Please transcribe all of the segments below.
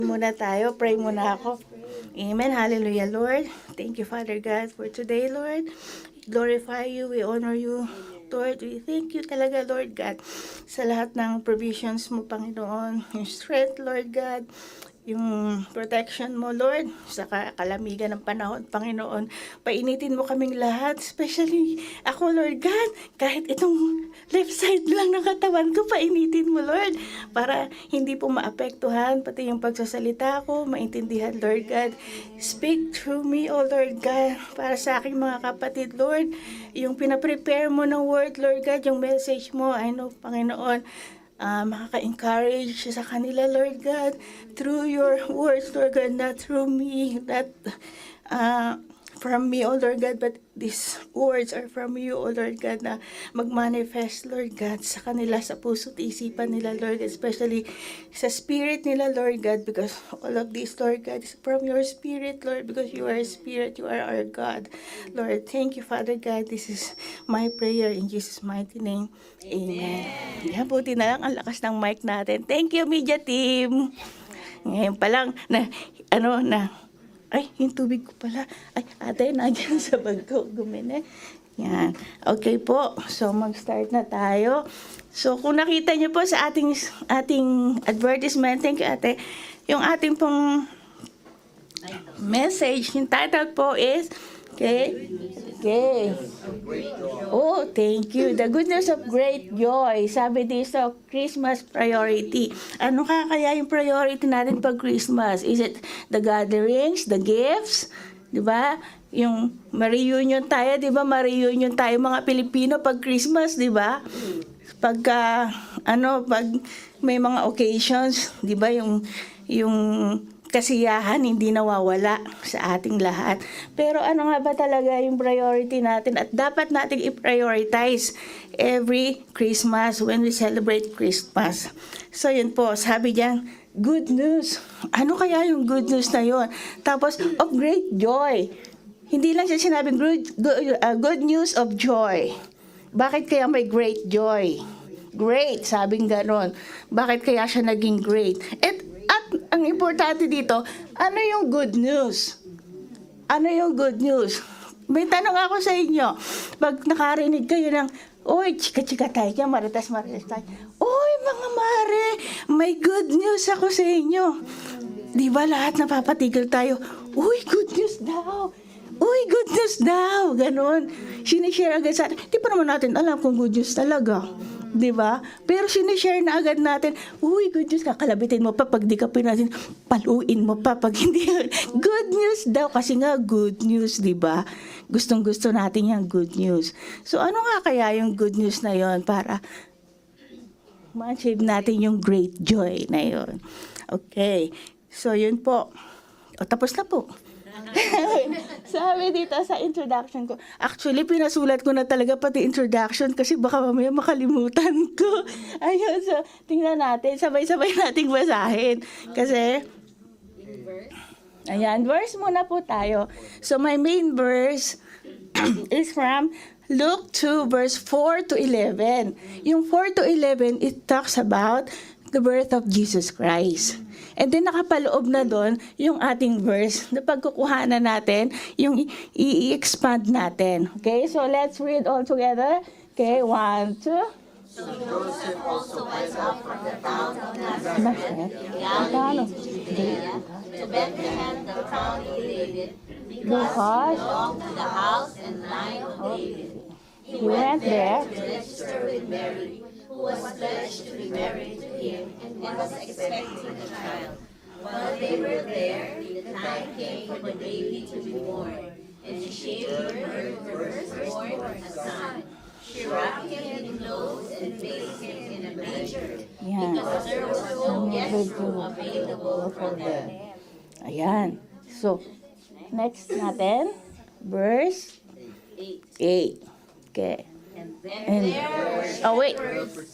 Muna tayo, pray muna ako. Amen, hallelujah, Lord. Thank you, Father God, for today, Lord. Glorify you, we honor you, Lord. We thank you talaga, Lord God, sa lahat ng provisions mo, Panginoon. Yung strength, Lord God, yung protection mo, Lord, sa kalamigan ng panahon, Panginoon. Painitin mo kaming lahat, especially ako, Lord God, kahit itong left side lang ng katawan ko, painitin mo, Lord, para hindi po maapektuhan, pati yung pagsasalita ko, maintindihan, Lord God. Speak through me, O Lord God, para sa aking mga kapatid, Lord, yung pinaprepare mo ng word, Lord God, yung message mo, I know, Panginoon, makaka-encourage sa kanila, Lord God, through your words, Lord God, not through me, not from me, O Lord God, but these words are from you, O Lord God, na mag-manifest, Lord God, sa kanila, sa puso't isipan nila, Lord, especially sa spirit nila, Lord God, because all of this, Lord God, is from your spirit, Lord, because you are a spirit, you are our God. Lord, thank you, Father God. This is my prayer in Jesus' mighty name. Amen. Yan, buti na lang ang lakas ng mic natin. Thank you, media team. Ngayon pa lang, ay, yung tubig ko pala. Ay, ate, nandiyan sa bag ko. Gumine. Yan. Okay po. So, mag-start na tayo. So, kung nakita niyo po sa ating advertisement, thank you, ate. Yung ating pong message, yung title po is, okay. Oh, thank you. The good news of great joy. Sabi dito, Christmas priority. Ano kaya yung priority natin pag Christmas? Is it the gatherings, the gifts? Diba? Yung ma-reunion tayo, diba? Ma-reunion tayo mga Pilipino pag Christmas, diba? Pagka, pag may mga occasions, diba? Yung kasiyahan hindi nawawala sa ating lahat. Pero ano nga ba talaga yung priority natin at dapat nating i-prioritize every Christmas when we celebrate Christmas. So yun po, sabi diyan, good news. Ano kaya yung good news na yun? Tapos, of great joy. Hindi lang siya sinabing good news of joy. Bakit kaya may great joy? Great, sabing ganon. Bakit kaya siya naging great? At ang importante dito, ano yung good news? Ano yung good news? May tanong ako sa inyo. Pag nakarinig kayo ng, oy, chika-chika tayo dyan, maritas tayo. Oy, mga mare, may good news ako sa inyo. Di ba lahat napapatigil tayo? Uy, good news daw. Uy, good news daw. Ganon. Sinishare agad sa atin. Di pa naman natin alam kung good news talaga. Diba? Pero sinishare na agad natin, uy, good news, kakalabitin mo pa pag di ka pinasin, paluin mo pa pag hindi. Good news daw, kasi nga good news, diba? Gustong-gusto natin yung good news. So, ano nga kaya yung good news na yon para ma-achieve natin yung great joy na yon? Okay. So, yun po. O, tapos na po. Sabi dito sa introduction ko, actually pinasulat ko na talaga pati introduction kasi baka mamaya makalimutan ko. Ayun, so tingnan natin, sabay-sabay nating basahin kasi ayan, verse muna po tayo. So my main verse is from Luke 2 verse 4 to 11. Yung 4 to 11, it talks about the birth of Jesus Christ. And then nakapaloob na doon yung ating verse na pagkukuhanan natin, yung i-expand natin. Okay, so let's read all together. Okay, 1, 2. So Joseph also went up from the town of Nazareth in Galilee to Judea, to Bethlehem, the town of David, because he belonged to the house and line of David. He went there to register with Mary, who was pledged to be married to him and was expecting a child. While they were there, the time came for the baby to be born, and she gave birth to her firstborn, a son. She wrapped him in clothes and placed him in a manger, because there was no guest room available for them. Ayan. So, next natin, verse 8. Okay. And, wait.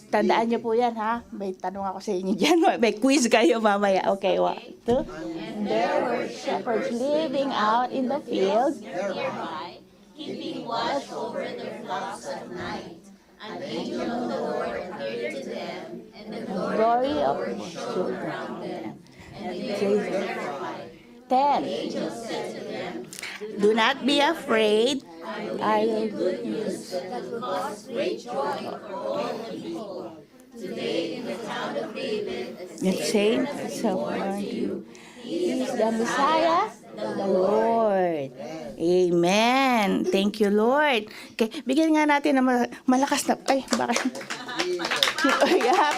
Tandaan niyo po yan, ha? May tanong ako sa inyo dyan. May quiz kayo mamaya. Okay, 1, 2. And there were shepherds living out in the fields, Nearby, keeping watch over their flocks at night. An angel of the Lord appeared to them, and the glory of the Lord shone around them, 10. Do not be afraid. I will good news. The saint shall find you. He is the Messiah, the Lord. Amen. Thank you, Lord. Okay, bigyan nga natin ng malakas na, bakit?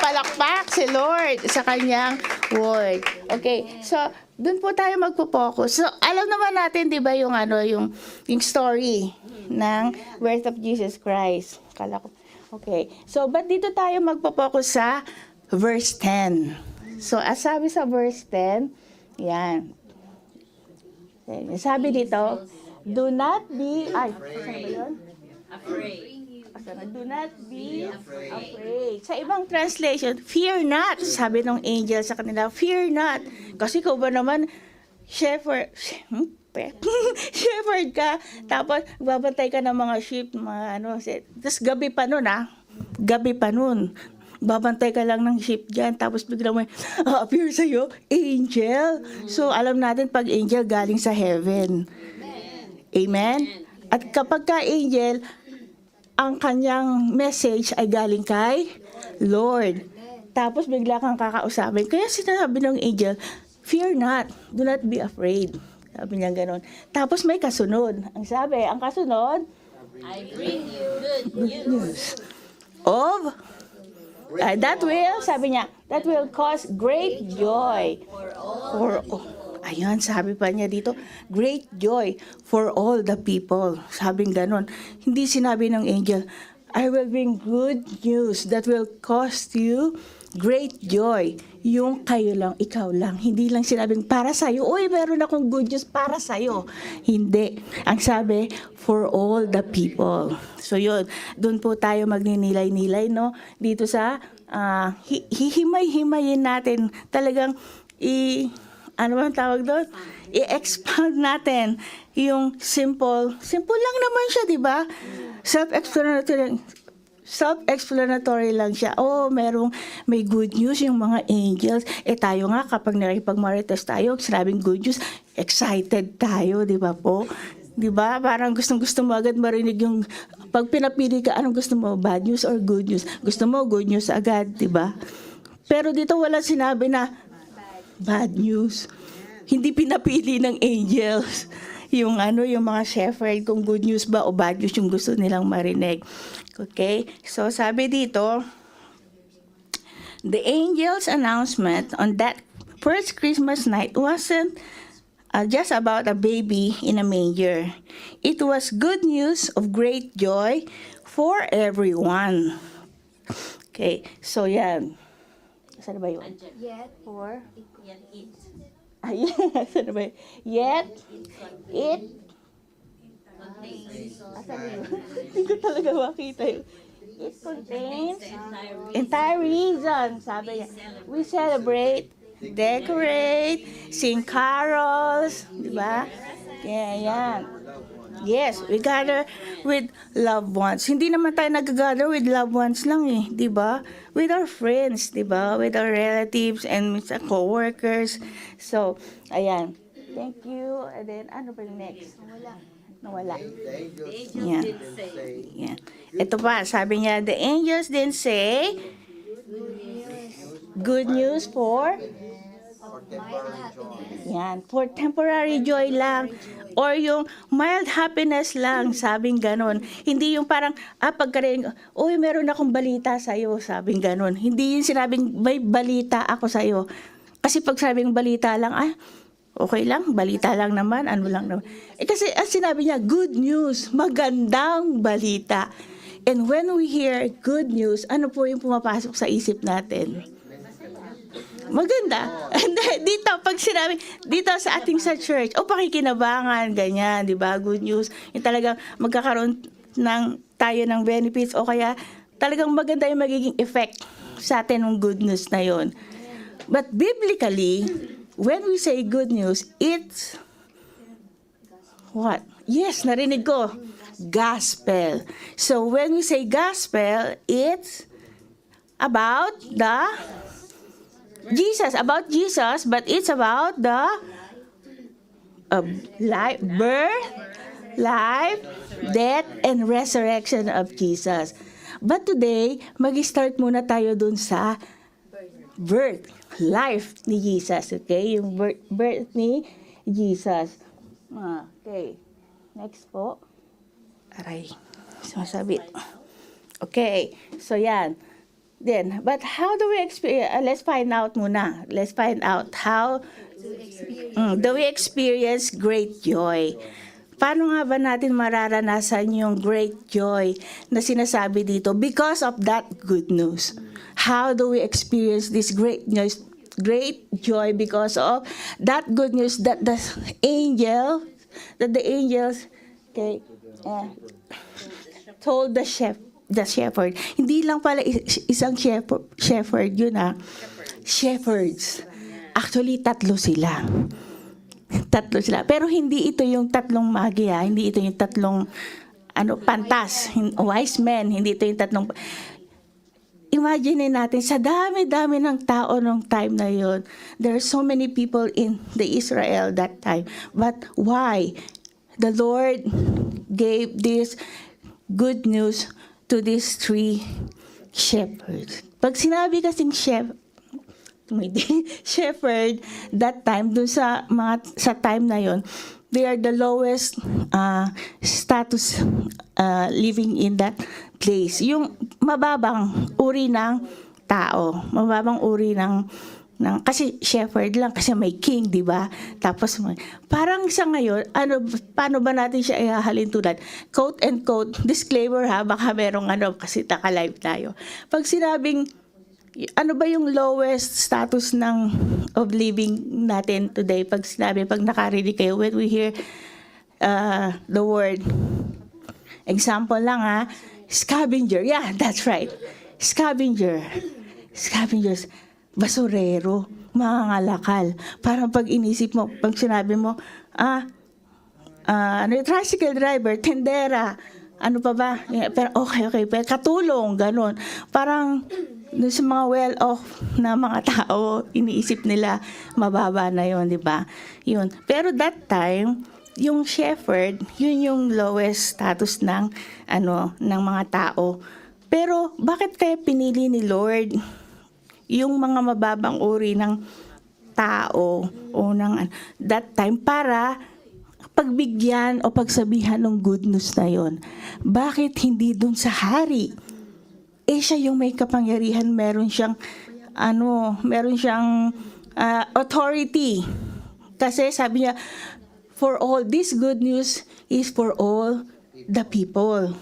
Palakpak si Lord sa kanyang word. Okay, so, dun po tayo magpo-focus. So, alam naman natin, di ba, yung story ng birth of Jesus Christ. Okay, so, ba't dito tayo magpo-focus sa verse 10? So, as sabi sa verse 10, yan. Sabi dito, do not be, saan ba yun? Afraid. Do not be afraid. Sa ibang translation, fear not. Sabi ng angel sa kanila, fear not. Kasi kung ba naman, shepherd ka, tapos babantay ka ng mga sheep, tapos gabi pa nun, babantay ka lang ng sheep dyan, tapos biglang may appear sa'yo, angel. So, alam natin pag angel galing sa heaven. Amen? At kapag ka angel, ang kanyang message ay galing kay Lord. Tapos bigla kang kakausapin. Kaya sinasabi ng angel, fear not, do not be afraid. Sabi niya ganon. Tapos may kasunod. Ang kasunod, I bring you good news. of that will cause great joy for all. Ayan, sabi pa niya dito, great joy for all the people. Sabing ganon. Hindi sinabi ng angel, I will bring good news that will cause you great joy. Yung kayo lang, ikaw lang. Hindi lang sinabing para sa'yo, uy, meron akong good news para sa'yo. Hindi. Ang sabi, for all the people. So yun, doon po tayo magninilay-nilay, no? Dito sa, hihimay-himayin natin. Talagang, ano bang tawag doon? I-expound natin yung simple lang naman siya, di ba? Self-explanatory lang siya. May good news yung mga angels. Tayo nga, kapag nakipag-marites tayo, sinabing good news, excited tayo, di ba po? Di ba? Parang gustong-gusto mo agad marinig yung, pag pinapili ka, anong gusto mo? Bad news or good news? Gusto mo, good news agad, di ba? Pero dito wala sinabi na, bad news. Hindi pinapili ng angels yung mga shepherd kung good news ba o bad news yung gusto nilang marinig. Okay? So sabi dito, the angel's announcement on that first Christmas night wasn't just about a baby in a manger. It was good news of great joy for everyone. Okay, so yan. Saan ba yun? Yet, For? yet it. Saan ba yun? Yet, it, Contains asan yun? Hindi ko talaga makita yun. It contains entire reason. Sabi niya, we celebrate, decorate, sing carols, di ba? Yan. Yes, we gather with loved ones. Hindi naman tayo nag-gather with loved ones lang di ba? With our friends, di ba? With our relatives and sa co-workers. So, ayan. Thank you. And then, ano ba yung next? Nawala. Yan. Yan. Ito pa, sabi niya, the angels didn't say good news for yan, for temporary joy lang. Or yung mild happiness lang, sabing ganon. Hindi yung parang, pagkarinig, uy, meron akong balita sa'yo, sabing ganon. Hindi yung sinabing, may balita ako sa'yo. Kasi pag sabing balita lang, okay lang, balita lang naman, ano lang naman. Kasi sinabi niya, good news, magandang balita. And when we hear good news, ano po yung pumapasok sa isip natin? Maganda. And dito, pag sinabi, dito sa ating sa church, pakikinabangan, ganyan, di ba? Good news. Yung talagang magkakaroon tayo ng benefits o kaya talagang maganda yung magiging effect sa atin ng good news na yon. But biblically, when we say good news, it's what? Yes, narinig ko. Gospel. So when we say gospel, it's about the Jesus, about Jesus, but it's about the life, death, and resurrection of Jesus. But today, mag-start muna tayo dun sa life ni Jesus. Okay? Yung birth ni Jesus. Okay. Next po. Aray. Sumasabit. Okay. So, yan. Then, but how do we experience, let's find out muna. Let's find out how do we experience great joy. Paano nga ba natin mararanasan yung great joy na sinasabi dito because of that good news? How do we experience this great joy because of that good news that the angels, okay, told the shepherd. Hindi lang pala isang shepherd yun Shepherds. Actually, tatlo sila. Pero hindi ito yung tatlong magi Hindi ito yung tatlong pantas, wise men. Hindi ito yung tatlong. Imagine natin, sa dami-dami ng tao nung time na yon, there are so many people in the Israel that time. But why? The Lord gave this good news to these three shepherds. Pag sinabi kasing shepherd that time dun sa time na yon, they are the lowest status living in that place. Yung mababang uri ng tao, mababang uri ng kasi shepherd lang kasi may king, di ba? Tapos parang sa ngayon, paano ba natin siya ihahalin tulad? Quote and quote, disclaimer baka merong kasi taka-live tayo. Pag sinabing ano ba yung lowest status of living natin today? Pag nakarinig kayo, when we hear the word, example lang scavenger. Yeah, that's right. Scavengers, basurero, mangangalakal. Parang pag inisip mo, pag sinabi mo, tricycle driver, tendera, ano pa ba? Yeah, pero okay, pero katulong, ganun. Parang doon sa mga well-off na mga tao, iniisip nila mababa na yon, di ba? Yun. Pero that time, yung shepherd, yun yung lowest status ng mga tao. Pero bakit kaya pinili ni Lord yung mga mababang uri ng tao o that time para pagbigyan o pagsabihan ng good news na yon? Bakit hindi dun sa hari? Siya yung may kapangyarihan, meron siyang authority. Kasi sabi niya, for all, this good news is for all the people.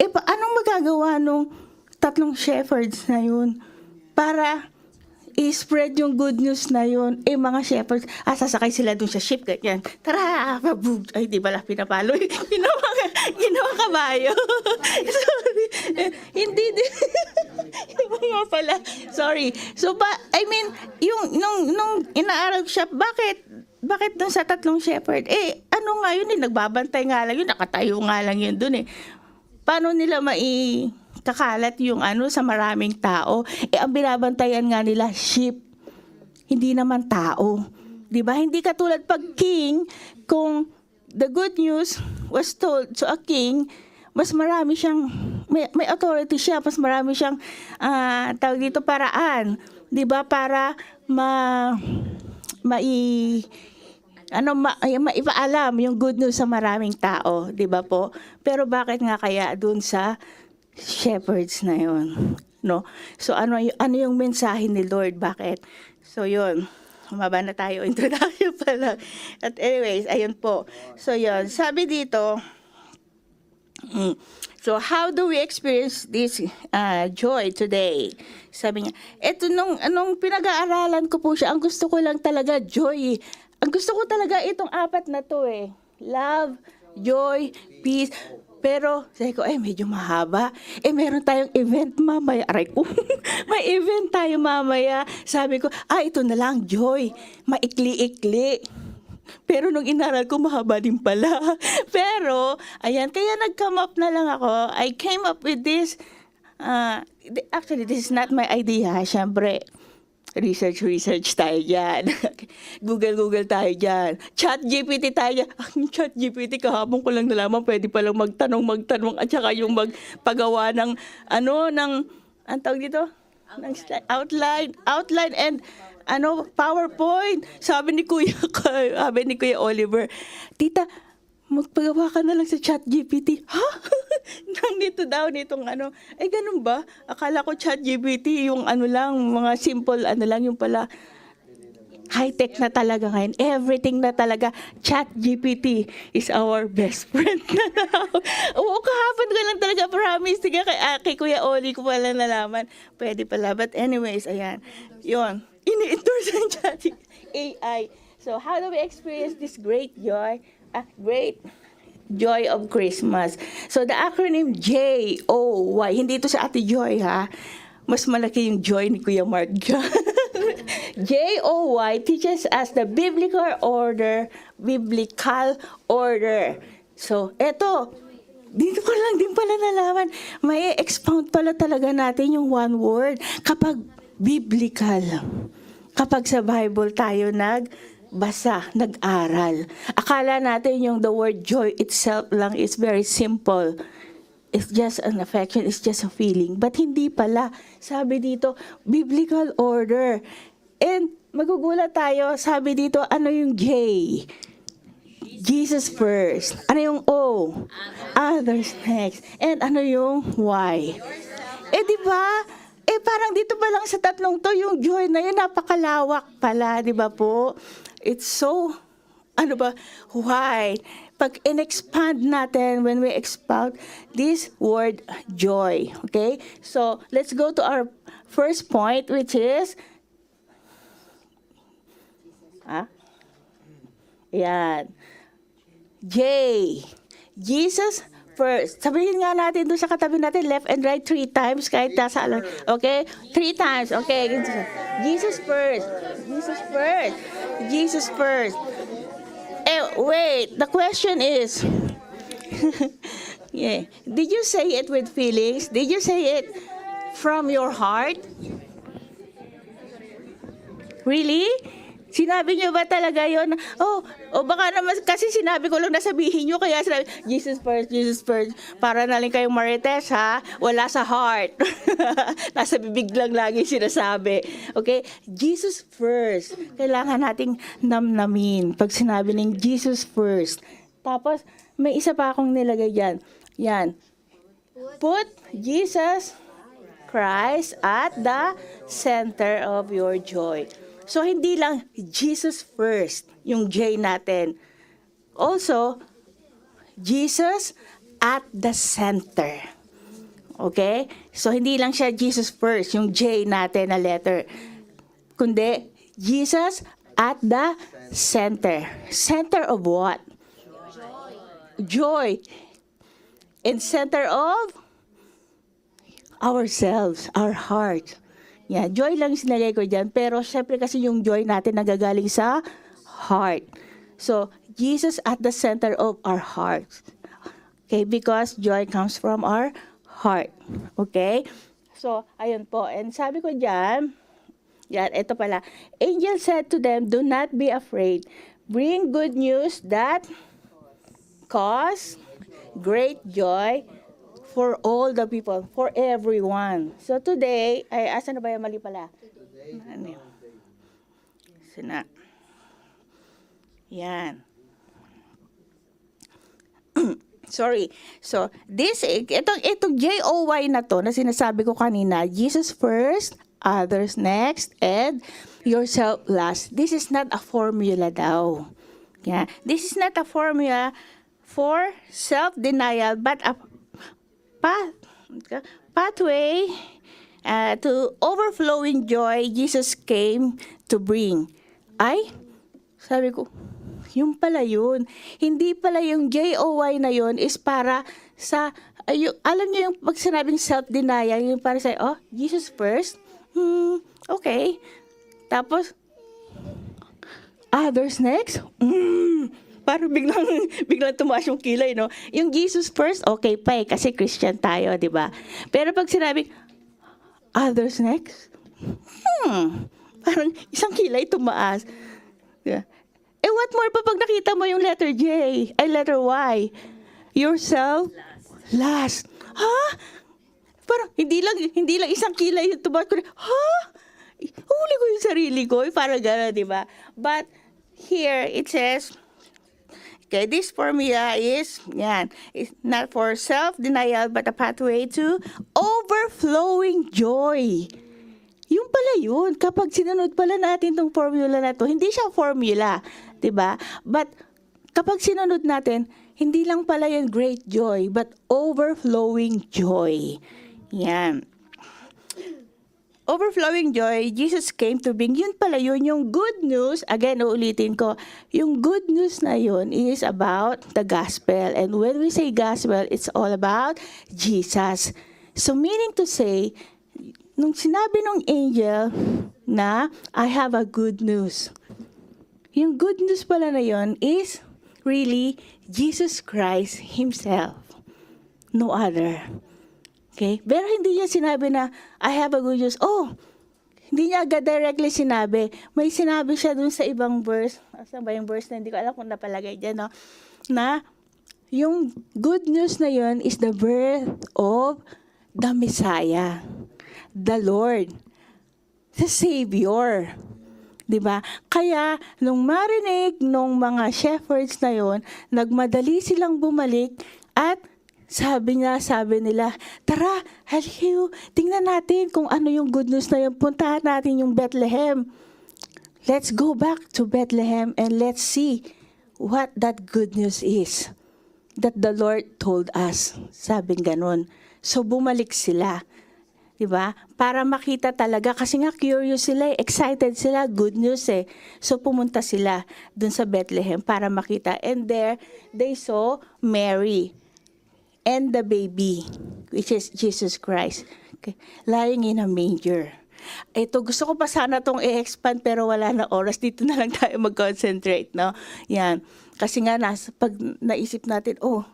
Anong magagawa nung tatlong shepherds na yun para i-spread yung good news na yun? Mga shepherds, sasakay sila dun sa ship, ganyan. Tara, pabug. Ay, di ba lang pinapalo? Ginawa kabayo. Sorry. Hindi. Yung pala. Sorry. So, nung inaaral siya, bakit dun sa tatlong shepherd? Nagbabantay nga lang yun, nakatayo nga lang yun dun Paano nila kakalat yung sa maraming tao? Ang binabantayan nga nila, sheep. Hindi naman tao. Di ba? Hindi katulad pag king, kung the good news was told to a king, mas marami siyang, may authority siya, mas marami siyang, tawag dito, paraan. Di ba? Para maipaalam yung good news sa maraming tao, 'di ba po? Pero bakit nga kaya dun sa shepherds na 'yon, no? So ano yung mensahe ni Lord, bakit? So 'yun, humaba na tayo, introduction pa lang. At anyways, ayun po. So 'yun, sabi dito, so how do we experience this joy today? Sabi niya, eto nung pinag-aaralan ko po siya, ang gusto ko lang talaga joy. Ang gusto ko talaga itong apat na to love, joy, peace. Pero sabi ko, medyo mahaba. Meron tayong event mamaya. Aray ko, may event tayo mamaya. Sabi ko, ito na lang, joy. Maikli-ikli. Pero nung inaral ko, mahaba din pala. Pero, ayan, kaya nag-come up na lang ako. I came up with this. Actually, this is not my idea, syempre. Research tayo dyan. Google tayo dyan. ChatGPT tayo dyan. Yung ChatGPT, kahapon ko lang nalaman, pwede palang magtanong, at saka yung magpagawa ng, ang tawag dito? Ng outline and, PowerPoint. Sabi ni Kuya Oliver, Tita, magpagawa ka na lang sa ChatGPT. Ha? Nitong ganun ba? Akala ko ChatGPT, yung mga simple, yung pala, high-tech na talaga ngayon. Everything na talaga. ChatGPT is our best friend na now. Oo, kahapon ko lang talaga, promise. Sige, kay Kuya Oli ko pala nalaman. Pwede pala. But anyways, ayan. Yun. Ini-endorse ang AI. So, how do we experience this great joy? Great joy of Christmas. So, the acronym JOY. Hindi ito sa Ate Joy, ha? Mas malaki yung joy ni Kuya Mark dyan. JOY teaches us the biblical order. So, eto, dito ko lang din pala nalaman, may expound pala talaga natin yung one word kapag biblical. Kapag sa Bible tayo nagbasa, nag-aral. Akala natin yung the word joy itself lang is very simple. It's just an affection, it's just a feeling. But hindi pala. Sabi dito, biblical order. And magugulat tayo, sabi dito, ano yung J? Jesus first. Ano yung O? Others next. And ano yung Y? Di ba? Parang dito pa lang sa tatlong to, yung joy na yun, napakalawak pala, di ba po? It's so, why? Pag in-expand natin, when we expound this word joy, okay? So, let's go to our first point, which is, yan. J. Jesus first. Sabihin nga natin doon sa katabi natin, left and right 3 times, kahit nasa alam. Okay? 3 times. Okay. Jesus first. Jesus first. Jesus first. Wait. The question is, yeah. Did you say it with feelings? Did you say it from your heart? Really? Sinabi niyo ba talaga yon? Baka naman kasi sinabi ko lang na sabihin niyo, kaya sinabi, Jesus first. Para na lang kayong Marites, ha? Wala sa heart. Nasa bibig lang lagi sinasabi. Okay? Jesus first. Kailangan nating namnamin pag sinabi ng Jesus first. Tapos, may isa pa akong nilagay dyan. Yan. Put Jesus Christ at the center of your joy. So, hindi lang Jesus first, yung J natin. Also, Jesus at the center. Okay? So, hindi lang siya Jesus first, yung J natin na letter. Kundi, Jesus at the center. Center of what? Joy. And center of ourselves, our heart. Yeah, joy lang sinagay ko dyan. Pero syempre kasi yung joy natin nagagaling sa heart. So, Jesus at the center of our hearts. Okay, because joy comes from our heart. Okay? So, ayun po. And sabi ko dyan, yan, ito pala. Angel said to them, do not be afraid. Bring good news that cause great joy for all the people, for everyone. So today, asan na ba yung mali pala? Ano yun? Sina. Yan. Sorry. So, itong JOY na to, na sinasabi ko kanina, Jesus first, others next, and yourself last. This is not a formula daw. Yeah. This is not a formula for self-denial, but a pathway to overflowing joy Jesus came to bring. Sabi ko, yung pala yun. Hindi pala yung JOY na yun is para sa, alam niyo yung pag sinabing self-denial, yung para sa, Jesus first? Okay. Tapos, others next? Parang biglang tumaas yung kilay, no? Yung Jesus first, okay pa kasi Christian tayo, di ba? Pero pag sinabi, others next? Parang isang kilay tumaas. Yeah. Eh, what more pa pag nakita mo yung letter J, ay letter Y? Yourself last. Ha? Parang hindi lang isang kilay yung tumaas ko. Ha? Huli ko yung sarili ko. Parang gano'n, di ba? But here, it says, okay, this formula is, yan, it's not for self-denial, but a pathway to overflowing joy. Yung pala yun, kapag sinunod pala natin tong formula na to, hindi siya formula, di ba? But kapag sinunod natin, hindi lang pala yun great joy, but overflowing joy. Yan. Overflowing joy, Jesus came to bring, yun pala yun, yung good news, again, uulitin ko, yung good news na yun is about the gospel. And when we say gospel, it's all about Jesus. So meaning to say, nung sinabi ng angel na, I have a good news, yung good news pala na yun is really Jesus Christ Himself. No other. Okay? Pero hindi niya sinabi na, I have a good news. Oh, hindi niya agad directly sinabi. May sinabi siya dun sa ibang verse. Saan ba yung verse na hindi ko alam kung napalagay dyan, no? Na yung good news na yun is the birth of the Messiah, the Lord, the Savior. Diba? Kaya, nung marinig nung mga shepherds na yun, nagmadali silang bumalik at sabi nila, tara, halikayo, tingnan natin kung ano yung good news na yun. Puntahan natin yung Bethlehem. Let's go back to Bethlehem and let's see what that good news is that the Lord told us. Sabing ganun. So, bumalik sila. Diba? Para makita talaga. Kasi nga, curious sila, excited sila, good news eh. So, pumunta sila dun sa Bethlehem para makita. And there, they saw Mary and the baby, which is Jesus Christ, okay, lying in a manger. Ito, gusto ko pa sana itong i-expand pero wala na oras. Dito na lang tayo mag-concentrate, no? Yan. Kasi nga, pag naisip natin, oh,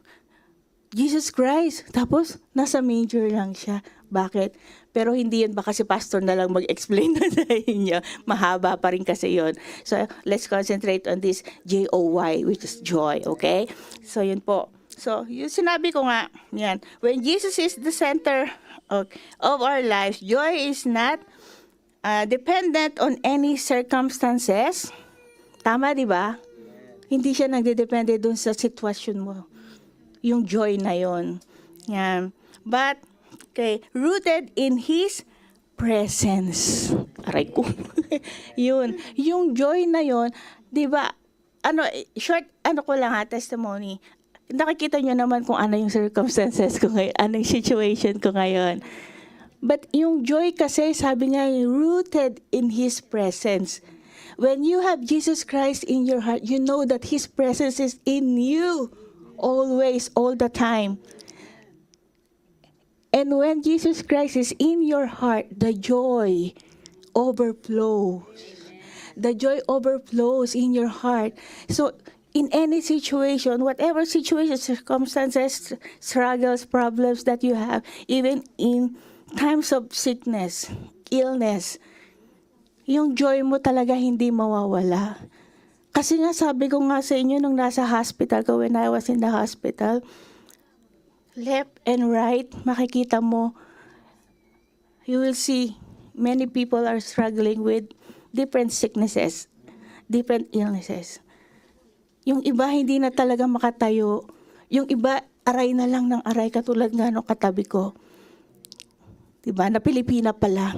Jesus Christ. Tapos, nasa manger lang siya. Bakit? Pero hindi yun. Baka si pastor na lang mag-explain na sa inyo. Mahaba pa rin kasi yun. So, let's concentrate on this J-O-Y, which is joy, okay? So, yun po. So, yung sinabi ko nga, yan. When Jesus is the center of our lives, joy is not dependent on any circumstances. Tama, di ba? Hindi siya nagdedepende dun sa sitwasyon mo. Yung joy na yon. Yan. But, okay, rooted in His presence. Aray ko. Yun. Yung joy na yon, di ba, short, ko lang testimony. Nakikita nyo naman kung ano yung circumstances ko ngayon, anong situation ko ngayon. But yung joy kasi, sabi niya, rooted in His presence. When you have Jesus Christ in your heart, you know that His presence is in you. Always, all the time. And when Jesus Christ is in your heart, the joy overflows. The joy overflows in your heart. So, in any situation, whatever situation, circumstances, struggles, problems that you have, even in times of sickness, illness, yung joy mo talaga hindi mawawala. Kasi nga sabi ko nga sa inyo nung nasa hospital ko, when I was in the hospital, left and right, makikita mo, you will see many people are struggling with different sicknesses, different illnesses. Yung iba hindi na talaga makatayo. Yung iba aray na lang ng aray katulad nga nung katabi ko. Diba? Na Pilipina pala.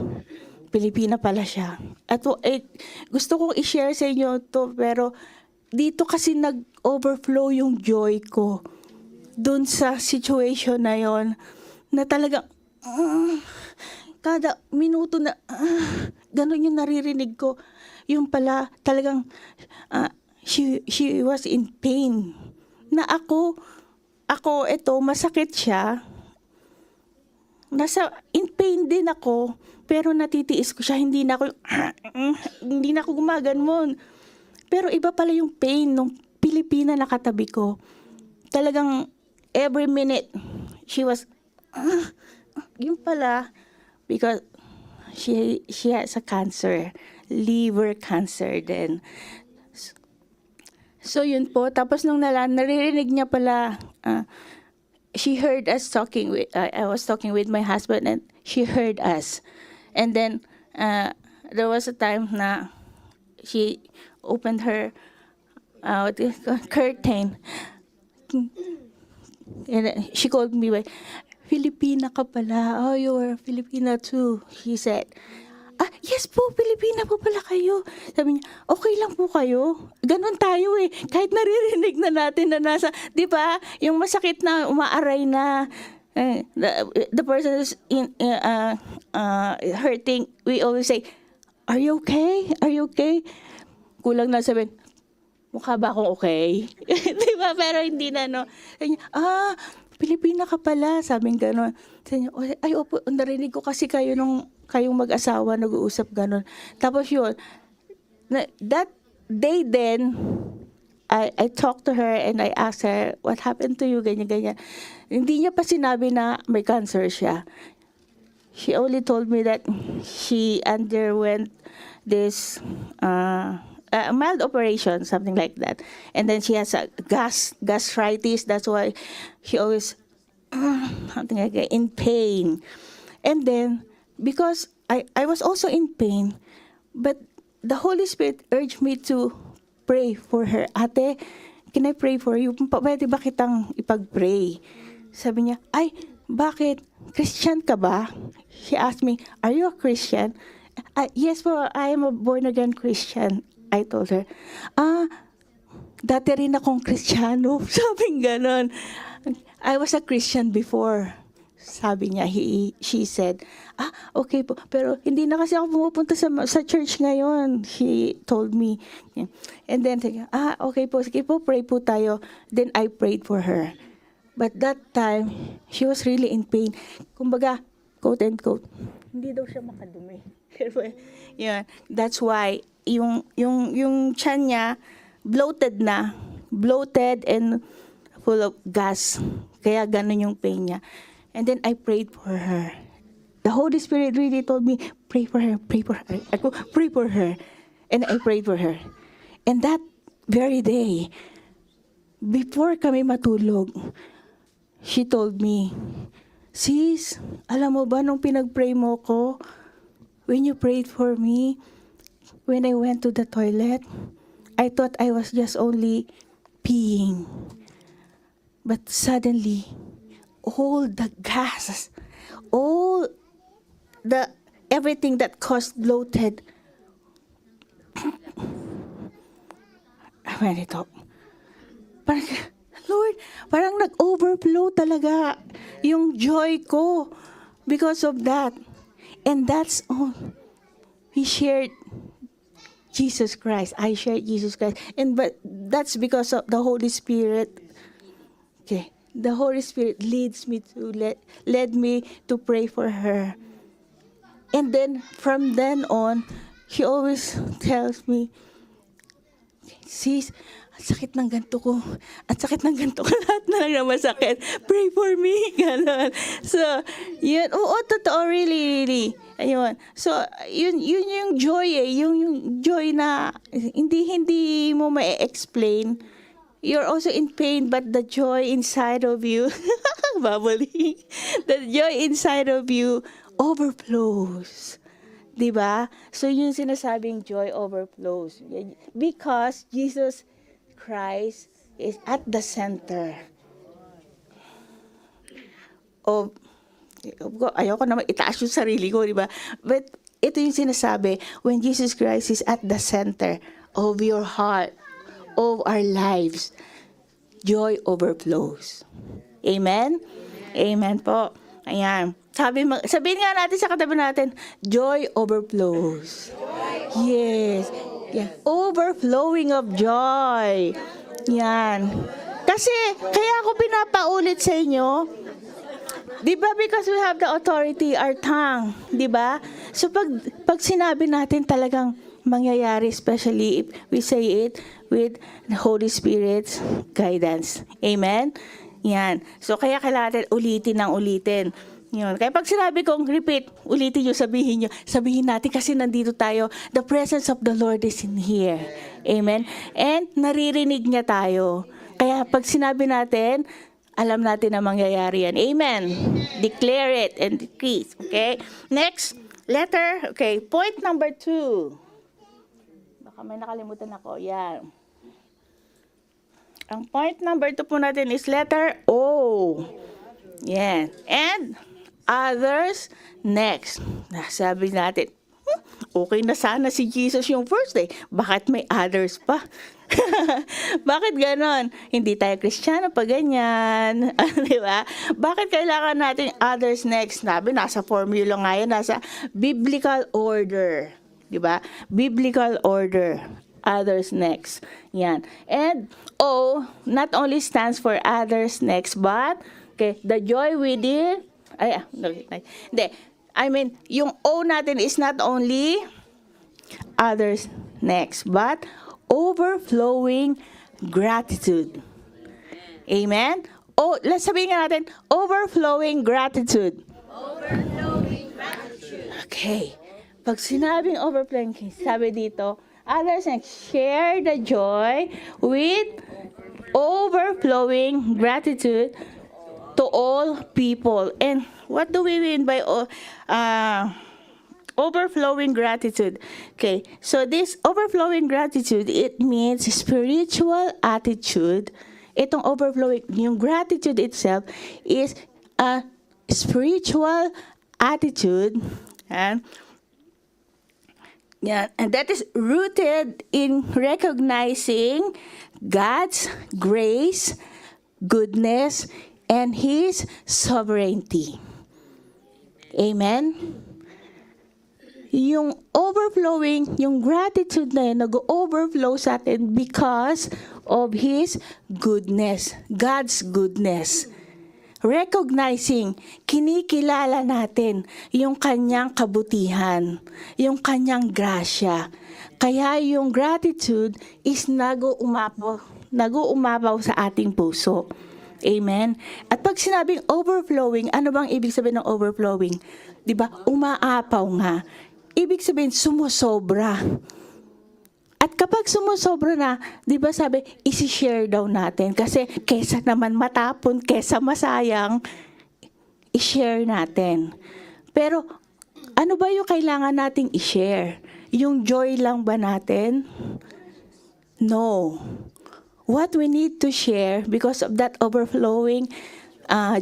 Pilipina pala siya. At gusto kong i-share sa inyo to pero dito kasi nag-overflow yung joy ko. Doon sa situation na yon na talagang kada minuto na ganun yung naririnig ko. Yung pala talagang she was in pain. Na ako, ito, masakit siya. In pain din ako, pero natitiis ko siya. Hindi na ako gumaganmon. Pero iba pala yung pain nung Pilipina na katabi ko. Talagang every minute, she was, yung pala, because she has a cancer. liver cancer din. So yun po, tapos nung naririnig niya pala, she heard us talking with, I was talking with my husband and she heard us. And then, there was a time na she opened her curtain. And she called me by, Filipina ka pala. Oh, you're Filipina too, he said. Yes po, Pilipina po pala kayo. Sabi niya, okay lang po kayo. Ganon tayo eh. Kahit naririnig na natin na nasa, di ba, yung masakit na umaaray na, the person is hurting, we always say, are you okay? Are you okay? Kulang na sabihin, mukha ba akong okay? Di ba? Pero hindi na, no? Sabi niya, Pilipina ka pala. Sabing gano'n. Sabi niya, ay, opo, narinig ko kasi kayong mag-asawa nag-uusap gano'n. Tapos yun, that day then, I talked to her and I asked her, what happened to you? Ganyan. Hindi niya pa sinabi na may cancer siya. She only told me that she underwent this a mild operation, something like that. And then she has a gastritis. That's why she always something like that, in pain. And then, because I was also in pain, but the Holy Spirit urged me to pray for her. Ate, can I pray for you? Pwede ba kitang ipag-pray? Sabi niya, ay, bakit? Christian ka ba? She asked me, are you a Christian? Yes po, I am a born-again Christian. I told her, dati rin akong Kristiyano. Sabing ganon. I was a Christian before. Sabi niya, she said, okay po. Pero hindi na kasi ako pumupunta sa church ngayon. She told me. And then, okay po, sige po, pray po tayo. Then I prayed for her. But that time, she was really in pain. Kumbaga, quote and quote, hindi daw siya makadumi. Yeah, that's why, yung tiyan niya, bloated and full of gas. Kaya ganun yung pain niya. And then I prayed for her. The Holy Spirit really told me, pray for her, pray for her. Ako, pray for her. And I prayed for her. And that very day, before kami matulog, she told me, sis, alam mo ba nung pinag-pray mo ko, when you prayed for me, when I went to the toilet, I thought I was just only peeing. But suddenly, all the gases, everything that caused bloated, I went it up. Parang, Lord, parang nag-overflow talaga yung joy ko because of that. And that's all. We shared Jesus Christ. I shared Jesus Christ. But that's because of the Holy Spirit. Okay. The Holy Spirit led me to pray for her. And then from then on, she always tells me, sis, ang sakit ng ganito ko. Ang sakit ng ganito ko. Lahat na lang na masakit. Pray for me. Ganon. So, yun. Oo, totoo. Really. Ayun. So, yun yung joy eh. Yung joy na hindi mo ma-explain. You're also in pain, but the joy inside of you, bubbling, the joy inside of you overflows. Diba? So, yun sinasabing joy overflows. Because Jesus Christ is at the center of ayoko naman itaas yung sarili ko, di ba? But ito yung sinasabi, when Jesus Christ is at the center of your heart, of our lives, joy overflows. Amen? Amen po. Ayan. Sabihin nga natin sa katabi natin, joy overflows. Yes. Yeah. Overflowing of joy. Yan. Kasi, kaya ako pinapaulit sa inyo, di ba, because we have the authority, our tongue, di ba? So, pag sinabi natin talagang mangyayari, especially if we say it with the Holy Spirit's guidance. Amen? Yan. So, kaya kailangan ulitin ng ulitin. Yun. Kaya pag sinabi kong repeat, ulitin nyo, sabihin natin kasi nandito tayo. The presence of the Lord is in here. Amen? And naririnig niya tayo. Kaya pag sinabi natin, alam natin na mangyayari yan. Amen? Declare it and decree. Okay? Next, letter. Okay, point number 2. Baka may nakalimutan ako. Yan. Ang point number 2 po natin is letter O. Yan. And others next. Sabi natin, okay na sana si Jesus yung first day. Bakit may others pa? Bakit ganon? Hindi tayo Kristiyano pa ganyan. Di ba? Bakit kailangan natin others next? Sabi, nasa formula nga yan, nasa biblical order. Di ba? Biblical order. Others next. Yan. And O, not only stands for others next, but okay, the joy within. Hindi. I mean, yung O natin is not only others next, but overflowing gratitude. Amen? Let's sabihin nga natin, overflowing gratitude. Overflowing gratitude. Okay. Pag sinabing overflowing, sabi dito, others next, share the joy with overflowing gratitude to all people. And what do we mean by overflowing gratitude? Okay, so this overflowing gratitude, it means spiritual attitude. Itong overflowing, yung gratitude itself is a spiritual attitude. And that is rooted in recognizing God's grace, goodness, and His sovereignty. Amen? Yung overflowing, yung gratitude na yun, nag-overflow sa atin because of His goodness, God's goodness. Recognizing, kinikilala natin yung kanyang kabutihan, yung kanyang grasya. Kaya yung gratitude is nag-uumapaw sa ating puso. Amen? At pag sinabing overflowing, ano bang ibig sabihin ng overflowing? 'Di ba? Umaapaw nga. Ibig sabihin, sumusobra. At kapag sumusobra na, 'di ba sabi, isi-share daw natin. Kasi kesa naman matapon, kesa masayang, i-share natin. Pero, ano ba yung kailangan nating i-share? Yung joy lang ba natin? No. What we need to share because of that overflowing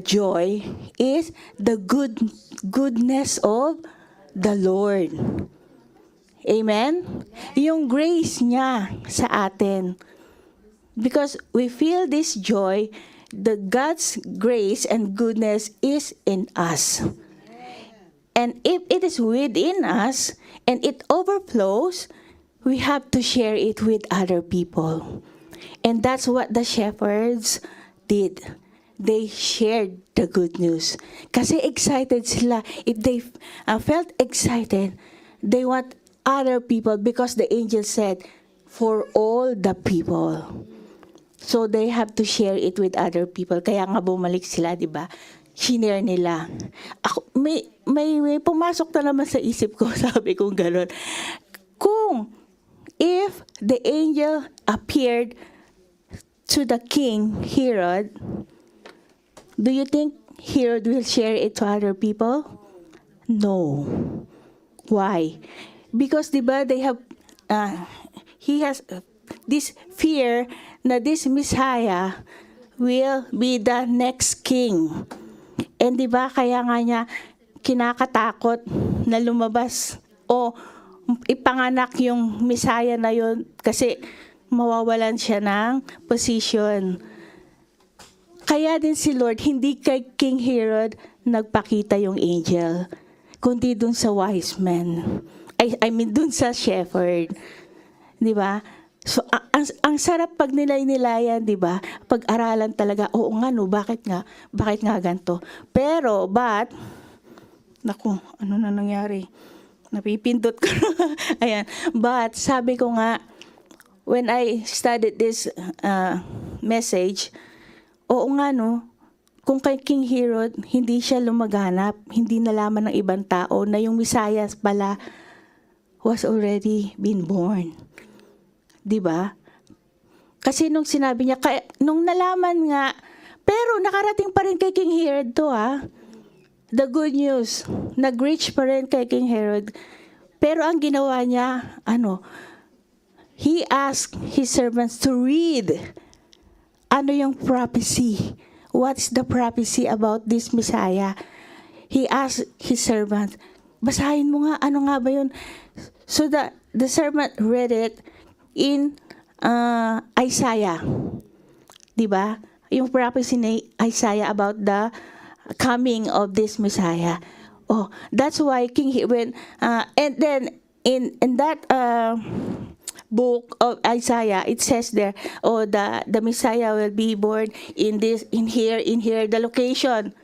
joy is the goodness of the Lord. Amen? Yung grace niya sa atin. Because we feel this joy, the God's grace and goodness is in us. And if it is within us and it overflows, we have to share it with other people. And that's what the shepherds did. They shared the good news. Kasi excited sila. If they felt excited, they want other people because the angel said, for all the people. So they have to share it with other people. Kaya nga bumalik sila, di ba? Shinare nila. Ako, may pumasok na naman sa isip ko, sabi kong gano'n. If the angel appeared to the king, Herod, do you think Herod will share it to other people? No. Why? Because, di ba, he has this fear na this Messiah will be the next king. And di ba, kaya nga niya kinakatakot na lumabas o ipanganak yung Messiah na yun kasi mawawalan siya ng position. Kaya din si Lord, hindi kay King Herod nagpakita yung angel, kundi dun sa wise men. I mean, dun sa shepherd. Di ba? So, ang sarap pag nilay-nilayan, di ba? Pag-aralan talaga, oo nga no, bakit nga ganito? Pero, naku, ano na nangyari? Napipindot ko. Ayan. But, sabi ko nga, when I studied this message, oo nga no, kung kay King Herod, hindi siya lumaganap, hindi nalaman ng ibang tao na yung Messiah pala was already been born. 'Di ba? Kasi nung sinabi niya, nung nalaman nga, pero nakarating pa rin kay King Herod to the good news, nag-reach pa rin kay King Herod. Pero ang ginawa niya, he asked his servants to read ano yung prophecy. What's the prophecy about this Messiah? He asked his servant, basahin mo nga, ano nga ba yun? So the servant read it in Isaiah. Diba? Yung prophecy ni Isaiah about the coming of this Messiah. Oh, that's why and then in that book of Isaiah, it says there, the Messiah will be born in here, the location.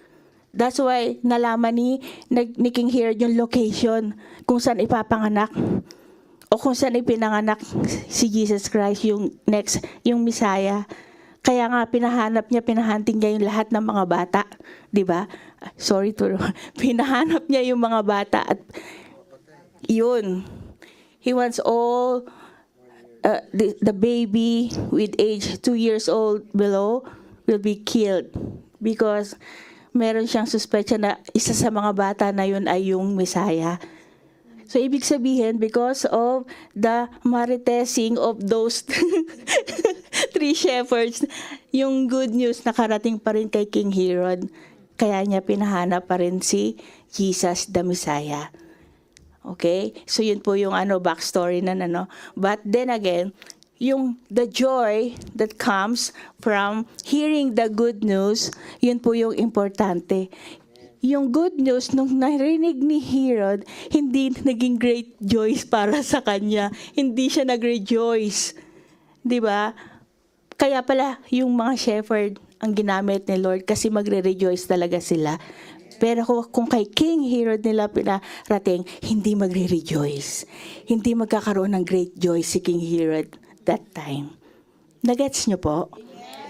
That's why nalaman ni King Herod yung location kung saan ipapanganak o kung saan ipinanganak si Jesus Christ, yung Messiah. Kaya nga pinahanting niya yung lahat ng mga bata, 'di ba? Sorry to pinahanap niya yung mga bata at yun. He wants all the baby with age 2 years old below will be killed because meron siyang suspecha na isa sa mga bata na yun ay yung Messiah. So, ibig sabihin, because of the maritesing of those 3 shepherds, yung good news nakarating pa rin kay King Herod. Kaya niya pinahanap pa rin si Jesus the Messiah. Okay? So, yun po yung backstory na. But then again, the joy that comes from hearing the good news, yun po yung importante. Yung good news, nung narinig ni Herod, hindi naging great joy para sa kanya. Hindi siya nag-rejoice. 'Di ba? Kaya pala, yung mga shepherd ang ginamit ni Lord kasi magre-rejoice talaga sila. Pero kung kay King Herod nila pinarating, hindi magre-rejoice. Hindi magkakaroon ng great joy si King Herod that time. Nagets niyo po?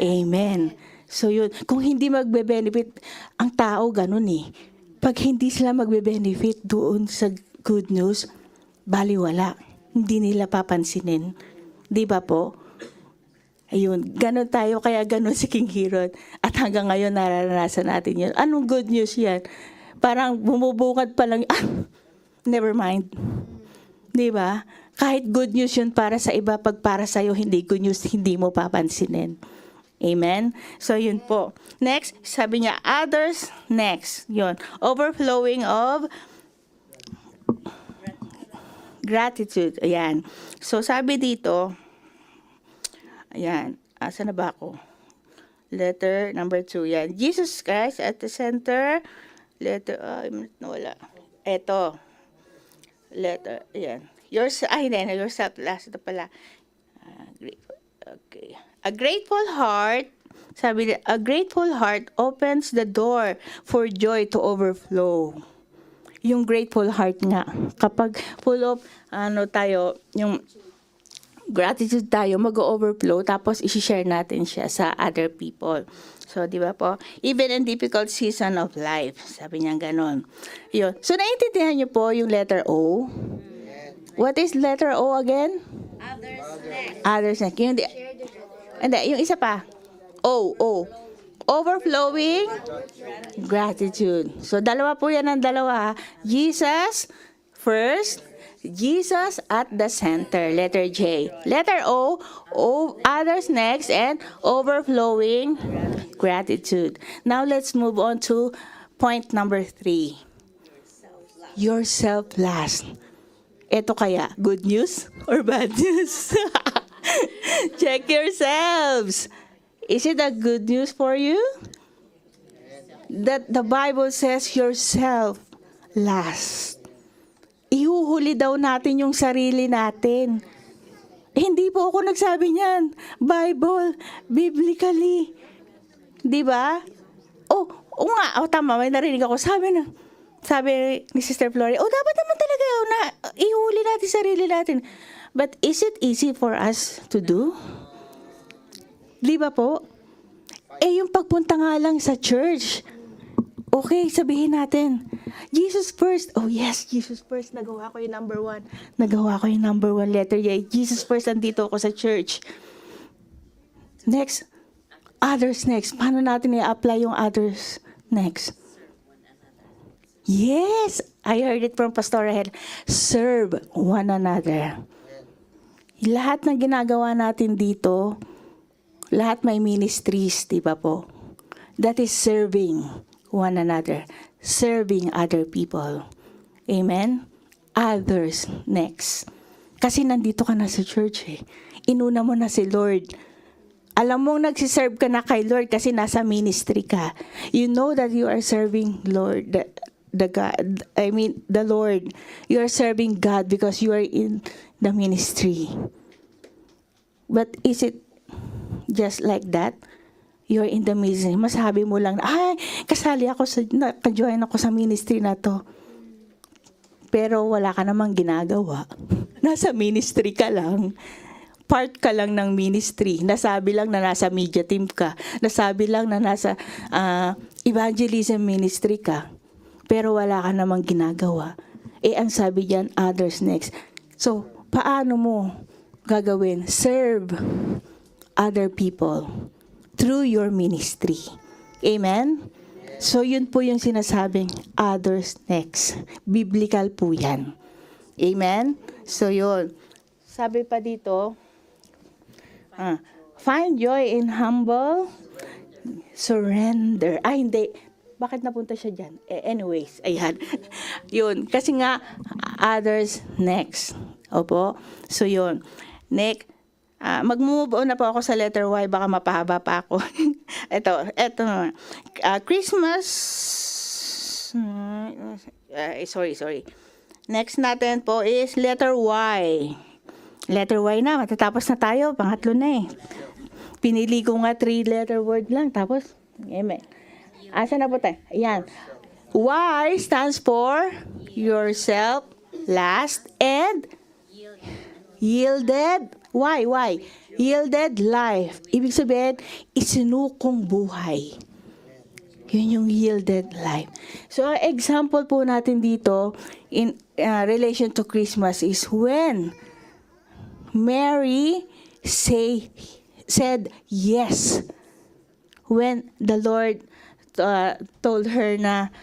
Amen. So yun, kung hindi magbe-benefit, ang tao ganun Pag hindi sila magbe-benefit doon sa good news, baliwala. Hindi nila papansinin. Di ba po? Ayun, ganun tayo, kaya ganun si King Herod. At hanggang ngayon nararanasan natin yun. Anong good news yan? Parang bumubukad pa lang, never mind. Di ba? Kahit good news yun para sa iba, pag para sa'yo hindi good news, hindi mo papansinin. Amen? So, yun po. Next, sabi niya, others next. Yun. Overflowing of gratitude. Ayan. So, sabi dito, ayan. Asa na ba ako? Letter number 2. Yan. Jesus Christ at the center. Letter, wala. Eto. Letter, ayan. Yourself last. Ito pala. Okay. A grateful heart, sabi niya, a grateful heart opens the door for joy to overflow. Yung grateful heart nga, kapag full of, yung gratitude tayo, mag-overflow, tapos isi-share natin siya sa other people. So, di ba po? Even in difficult season of life, sabi niya ganon. Yun. So, naiintindihan niyo po yung letter O? What is letter O again? Others next. Others next. Yung isa pa. O. Overflowing gratitude. So, dalawa po yan ang dalawa. Jesus first. Jesus at the center. Letter J. Letter O. Others next. And overflowing gratitude. Now, let's move on to point number 3. Yourself last. Ito kaya, good news or bad news? Check yourselves. Is it a good news for you? That the Bible says yourself last. Ihuhuli daw natin yung sarili natin. Hindi po ako nagsabi niyan. Bible, biblically. Di ba? Tama, may narinig ako. Sabi ni Sister Flory, dapat naman talaga na ihuli natin sarili natin. But is it easy for us to do? Di ba po? Yung pagpunta nga lang sa church. Okay, sabihin natin, Jesus first. Oh yes, Jesus first. Nagawa ko yung number 1. Nagawa ko yung number 1 letter. Yeah, Jesus first, andito ako sa church. Next, others next. Paano natin i-apply yung others next? Yes, I heard it from Pastor Rahel. Serve one another. Lahat ng ginagawa natin dito, lahat may ministries, di ba po? That is serving one another. Serving other people. Amen? Others next. Kasi nandito ka na sa church eh. Inuna mo na si Lord. Alam mong nagsiserve ka na kay Lord kasi nasa ministry ka. You know that you are serving Lord, the Lord. You are serving God because you are in the ministry. But is it just like that? You're in the ministry. Masabi mo lang, kasali ako naka-join ako sa ministry na to. Pero wala ka namang ginagawa. Nasa ministry ka lang. Part ka lang ng ministry. Nasabi lang na nasa media team ka. Nasabi lang na nasa evangelism ministry ka. Pero wala ka namang ginagawa. Ang sabi diyan, others next. So, paano mo gagawin? Serve other people through your ministry. Amen? So, yun po yung sinasabing others next. Biblical po yan. Amen? So, yun. Sabi pa dito, find joy in humble surrender. Hindi. Bakit napunta siya dyan? Anyways, ayan. Yun. Kasi nga, others next. Opo. So, yun. Next. Mag-move on na po ako sa letter Y, baka mapahaba pa ako. Ito naman. Christmas, sorry. Next natin po is letter Y. Letter Y na, matatapos na tayo, pangatlo na eh. Pinili ko nga 3-letter word lang, tapos, amen. Asa na po tayo? Ayan. Y stands for yourself, last, and yielded. Why? Yielded life. Ibig sabihin, isinukong buhay. Yun yung yielded life. So, example po natin dito in relation to Christmas is when Mary said yes. When the Lord told her na,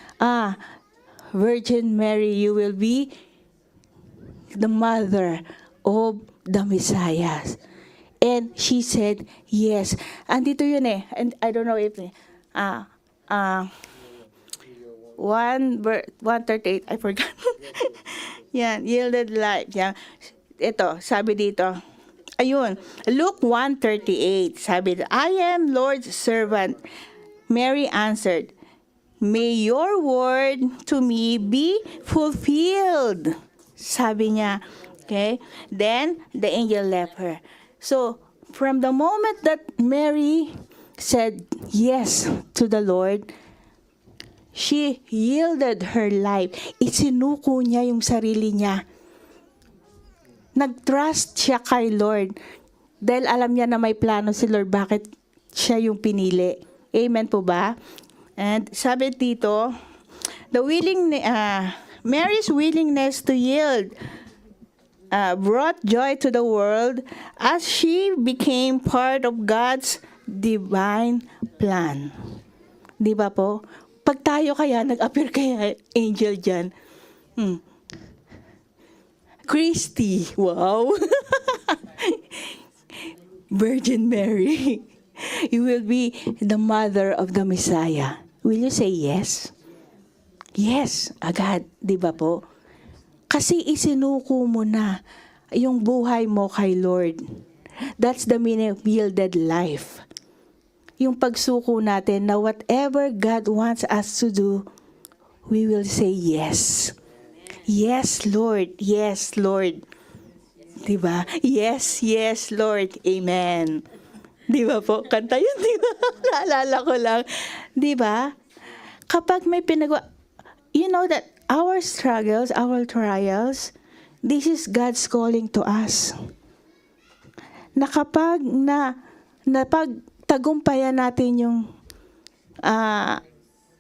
Virgin Mary, you will be the mother of the Messiah. And she said, yes. Andito yun eh. And I don't know if, 1:38, I forgot. Yan, yielded life. Yan. Ito, sabi dito. Ayun, Luke 1:38. Sabi, I am Lord's servant. Mary answered, may your word to me be fulfilled. Sabi niya, okay? Then, the angel left her. So, from the moment that Mary said yes to the Lord, she yielded her life. Isinuko niya yung sarili niya. Nag-trust siya kay Lord. Dahil alam niya na may plano si Lord, bakit siya yung pinili. Amen po ba? And sabi dito, Mary's willingness to yield brought joy to the world as she became part of God's divine plan. Di ba po? Pag tayo kaya, nag-appear kaya angel dyan. Christy, wow. Virgin Mary, you will be the mother of the Messiah. Will you say yes? Yes, agad. Di ba po? Kasi isinuko mo na yung buhay mo kay Lord. That's the meaning of yielded life. Yung pagsuko natin na whatever God wants us to do, we will say yes. Yes, Lord. Yes, Lord. Diba? Yes, yes, Lord. Amen. Diba po? Kanta yun, diba? Naalala ko lang. Diba? Kapag may pinagawa, you know that our struggles, our trials, this is God's calling to us. Na kapag tagumpayan natin yung,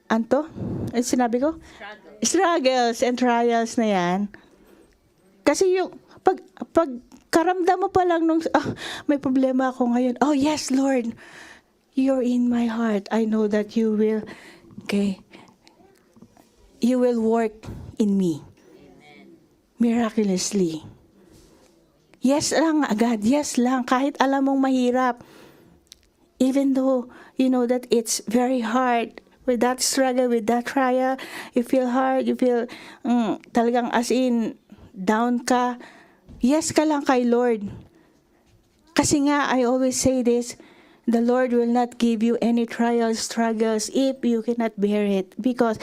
anto? Ano sinabi ko? Struggles and trials na yan. Kasi yung, pag karamdam mo pa lang nung, may problema ako ngayon. Oh, yes, Lord. You're in my heart. I know that you will, okay, you will work in me. Miraculously. Yes lang agad. Yes lang. Kahit alam mong mahirap. Even though you know that it's very hard. With that struggle, with that trial, you feel hard, you feel talagang as in down ka. Yes ka lang kay Lord. Kasi nga, I always say this, the Lord will not give you any trials, struggles if you cannot bear it. Because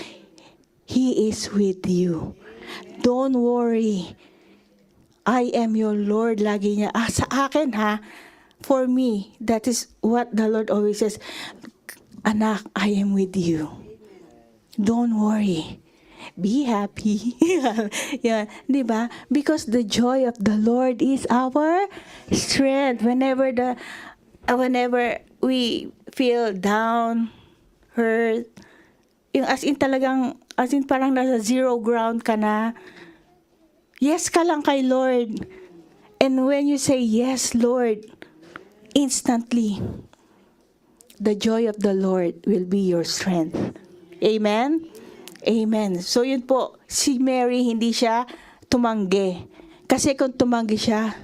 He is with you. Don't worry. I am your Lord. Lagi niya. Sa akin ha. For me, that is what the Lord always says. Anak, I am with you. Don't worry. Be happy. Yan, 'di ba? Because the joy of the Lord is our strength. Whenever we feel down, hurt, yung as in parang nasa zero ground ka na. Yes ka lang kay Lord. And when you say yes, Lord, instantly the joy of the Lord will be your strength. Amen? Amen. So yun po, si Mary hindi siya tumanggi. Kasi kung tumanggi siya,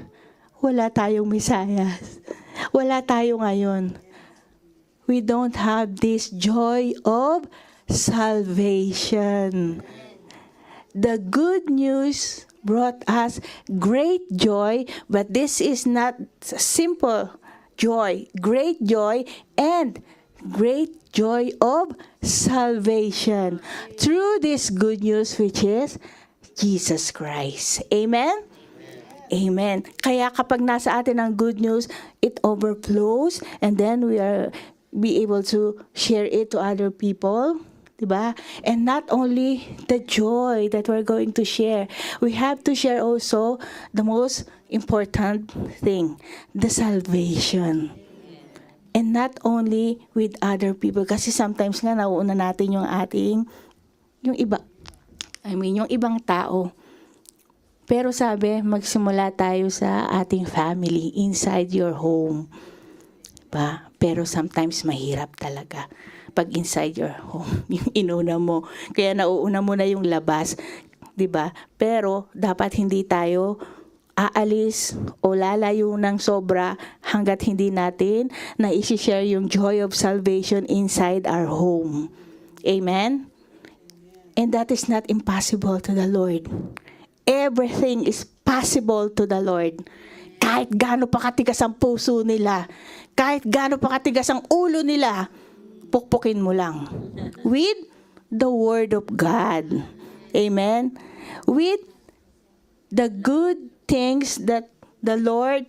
wala tayong Mesiyas. Wala tayo ngayon. We don't have this joy of salvation. The good news brought us great joy, but this is not simple joy. Great joy and great joy of salvation through this good news which is Jesus Christ. Amen? Amen. Kaya kapag nasa atin ang good news, it overflows and then we are be able to share it to other people. Diba? And not only the joy that we're going to share, we have to share also the most important thing, the salvation. And not only with other people. Kasi sometimes nga nauuna natin yung ibang tao. Pero sabi, magsimula tayo sa ating family, inside your home. Diba? Pero sometimes mahirap talaga. Pag inside your home, yung inuna mo. Kaya nauuna mo na yung labas. Diba? Pero dapat hindi tayo aalis o lalayo ng sobra hanggat hindi natin na isi-share yung joy of salvation inside our home. Amen? And that is not impossible to the Lord. Everything is possible to the Lord. Kahit gaano pa katigas ang puso nila, kahit gaano pa katigas ang ulo nila, pukpukin mo lang. With the Word of God. Amen? With the good things that the Lord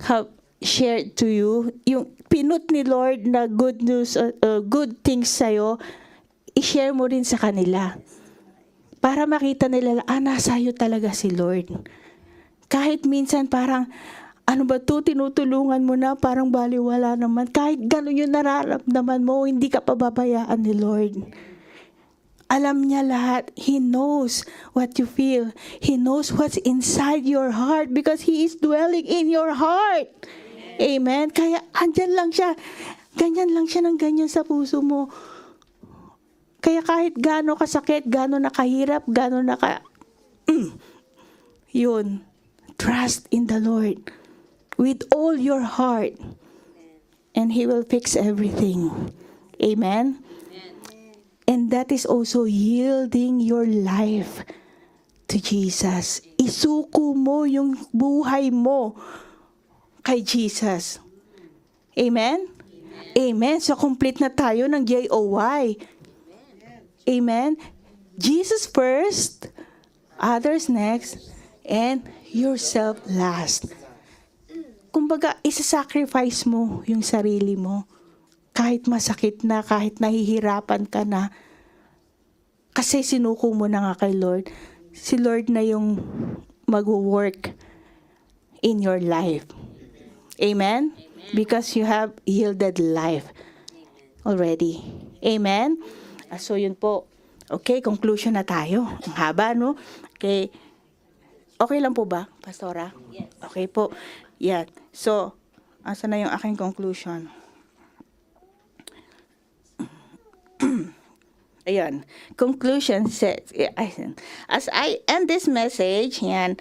have shared to you, yung pinut ni Lord na good news, good things sa'yo, i-share mo rin sa kanila. Para makita nila, nasa'yo talaga si Lord. Kahit minsan parang, ano ba to, tinutulungan mo na, parang baliwala naman. Kahit gano'n yung nararamdaman mo, hindi ka pababayaan ni Lord. Alam niya lahat. He knows what you feel. He knows what's inside your heart because He is dwelling in your heart. Amen? Kaya andyan lang siya. Ganyan lang siya ng ganyan sa puso mo. Kaya kahit gaano kasakit, gaano nakahirap, gaano yun. Trust in the Lord with all your heart. And He will fix everything. Amen? And that is also yielding your life to Jesus. Isuko mo yung buhay mo kay Jesus. Amen? Amen. So complete na tayo ng JOY. Amen? Jesus first, others next, and yourself last. Kumbaga, isa-sacrifice mo yung sarili mo. Kahit masakit na, kahit nahihirapan ka na. Kasi sinuko mo na nga kay Lord. Si Lord na yung mag-work in your life. Amen? because you have yielded life already. Amen? So yun po. Okay, conclusion na tayo. Ang haba, no? Okay. Okay lang po ba, Pastora? Yes. Okay po. Yan. So, asa na yung aking conclusion? Ayan. Conclusion says, as I end this message, yan,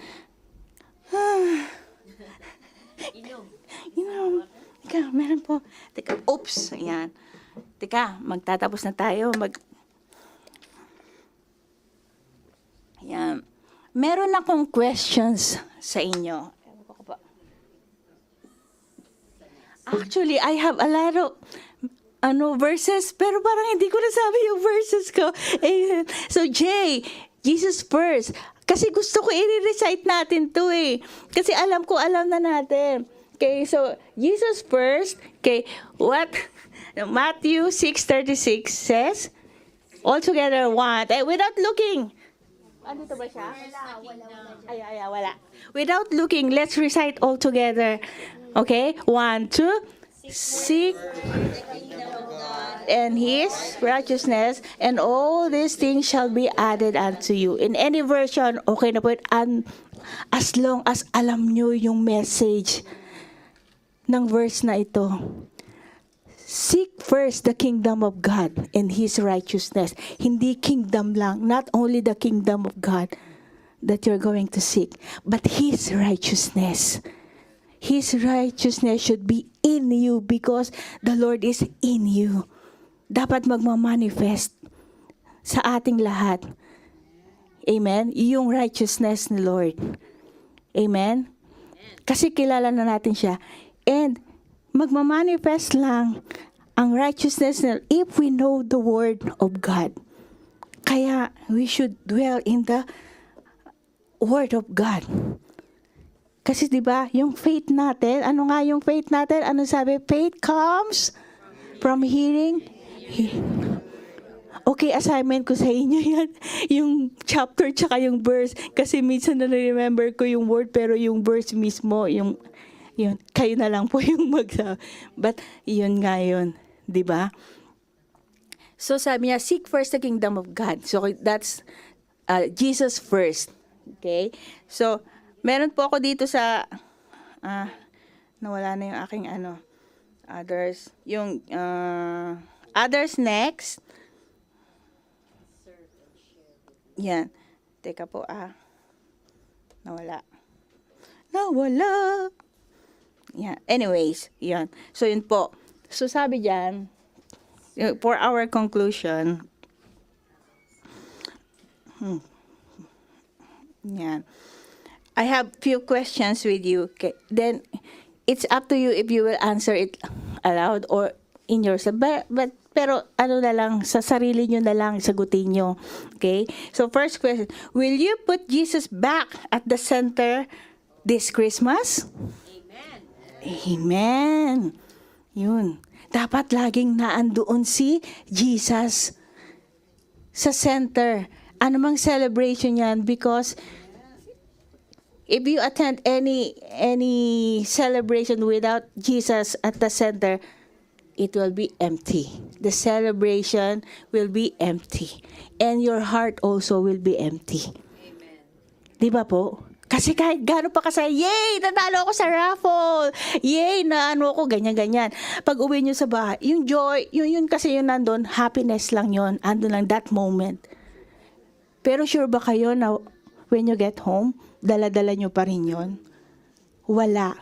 teka, meron po. Teka, oops, ayan. Teka, magtatapos na tayo. Ayan. Meron akong questions sa inyo. Actually, I have a lot of verses, pero parang hindi ko nasabi yung verses ko. So, Jay, Jesus first. Kasi gusto ko i-recite natin to eh. Kasi alam na natin. Okay, so, Jesus first. Okay, what Matthew 6:36 says, altogether one. Without looking. Andito ba siya? Wala. Without looking, let's recite all together. Okay? 1, 2. Seek and His righteousness, and all these things shall be added unto you. In any version, okay na po yun. As long as alam nyo yung message ng verse na ito. Seek first the kingdom of God and His righteousness. Hindi kingdom lang, not only the kingdom of God that you're going to seek, but His righteousness. His righteousness should be in you because the Lord is in you. Dapat magmamanifest sa ating lahat. Amen? Yung righteousness ni Lord. Amen? Kasi kilala na natin siya. And magmamanifest lang ang righteousness na if we know the Word of God. Kaya we should dwell in the Word of God. Kasi 'di ba, yung faith natin, ano nga yung faith natin? Ano sabi? Faith comes from hearing. Okay, assignment ko sa inyo yan. Yung chapter tsaka yung verse. Kasi minsan na-remember ko yung word pero yung verse mismo, yun, kayo na lang po yung magsabi. But yun nga yun, 'di ba? So sabi niya, seek first the kingdom of God. So that's Jesus first. Okay? So meron po ako dito sa nawala na yung aking others. Yung others next. Yan. Teka po Nawala. Yeah. Anyways, yan. So yun po. So sabi diyan, for our conclusion, yan. I have few questions with you. Okay. Then, it's up to you if you will answer it aloud or in yourself. Pero ano na lang, sa sarili nyo na lang, sagutin nyo. Okay? So, first question. Will you put Jesus back at the center this Christmas? Amen. Amen. Yun. Dapat laging naandoon si Jesus sa center. Ano mang celebration yan? Because if you attend any celebration without Jesus at the center, it will be empty. The celebration will be empty. And your heart also will be empty. Amen. Di ba po? Kasi kahit gano'n pa kasaya, yay! Nanalo ako sa raffle! Yay! Naano ako, ganyan-ganyan. Pag uwi nyo sa bahay, yung joy, yun kasi yun nandun, happiness lang yun. Andun lang that moment. Pero sure ba kayo na when you get home, dala-dala nyo pa rin yun? Wala.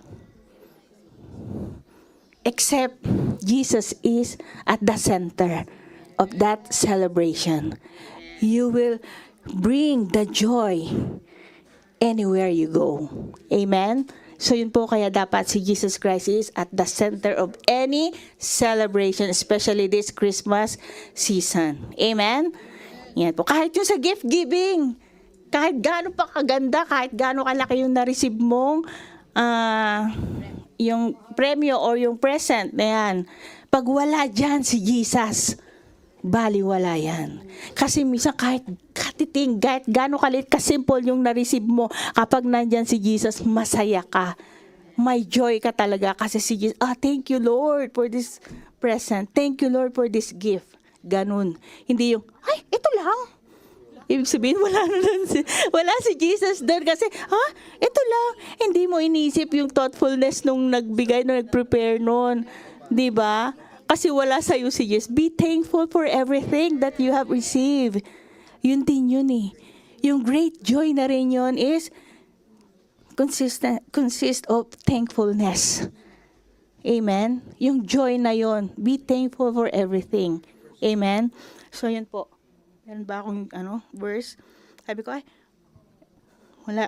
Except Jesus is at the center of that celebration. You will bring the joy anywhere you go. Amen? So yun po, kaya dapat si Jesus Christ is at the center of any celebration, especially this Christmas season. Amen? Yan po. Kahit yung sa gift giving, kahit gaano pa kaganda, kahit gaano kalaki yung na-receive mong yung premyo or yung present na yan, pag wala dyan si Jesus, baliwala yan. Kasi minsan kahit katiting, kahit gaano kalit, kasimple yung na-receive mo, kapag nandyan si Jesus, masaya ka. may joy ka talaga kasi si Jesus, thank you Lord for this present. Thank you Lord for this gift. Ganun. Hindi yung, ay, ito lang. Ibig sabihin, wala si Jesus doon kasi, ito lang. Hindi mo inisip yung thoughtfulness nung nagbigay, nung nag-prepare noon. Diba? Kasi wala sa'yo si Jesus. Be thankful for everything that you have received. Yun din yun eh. Yung great joy na rin yun is consist of thankfulness. Amen? Yung joy na yun. Be thankful for everything. Amen? So yun po. Meron ba akong verse? Sabi ko, wala.